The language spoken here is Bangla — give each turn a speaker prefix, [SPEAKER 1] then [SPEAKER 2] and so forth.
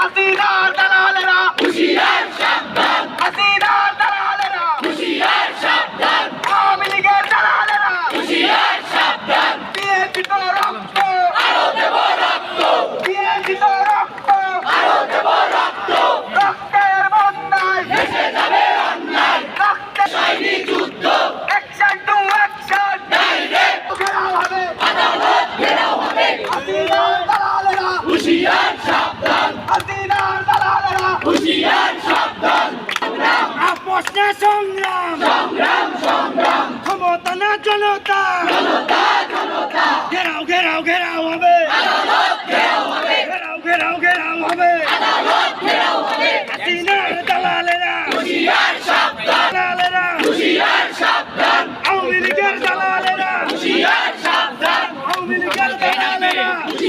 [SPEAKER 1] হাসিনা দালালেরা
[SPEAKER 2] হুঁশিয়ার সাবধান,
[SPEAKER 1] হাসিনা দালালেরা
[SPEAKER 2] হুঁশিয়ার সাবধান,
[SPEAKER 1] আওয়ামী লীগের দালালেরা
[SPEAKER 2] হুঁশিয়ার সাবধান,
[SPEAKER 1] দিয়েছি তো রক্ত
[SPEAKER 2] আরো দেব রক্ত,
[SPEAKER 1] দিয়েছি তো রক্ত
[SPEAKER 2] আরো দেব রক্ত,
[SPEAKER 1] রক্তের বন্যায়
[SPEAKER 2] ভেসে যাবে অন্যায়,
[SPEAKER 1] রক্তের
[SPEAKER 2] সৈনিক যুদ্ধ,
[SPEAKER 1] অ্যাকশন টু অ্যাকশন
[SPEAKER 2] ডাইরেক্ট
[SPEAKER 1] ঘেরাও হবে
[SPEAKER 2] আদালত ঘেরাও হবে,
[SPEAKER 1] হাসিনা দালালেরা
[SPEAKER 2] হুঁশিয়ার সাবধান,
[SPEAKER 1] হাসিনা দালালেরা
[SPEAKER 2] হুঁশিয়ার সাবধান,
[SPEAKER 1] আপোষ না সংগ্রাম
[SPEAKER 2] সংগ্রাম সংগ্রাম,
[SPEAKER 1] ক্ষমতা না জনতা
[SPEAKER 2] জনতা জনতা,
[SPEAKER 1] ঘেরাও ঘেরাও ঘেরাও হবে
[SPEAKER 2] আদালত ঘেরাও হবে,
[SPEAKER 1] ঘেরাও ঘেরাও ঘেরাও হবে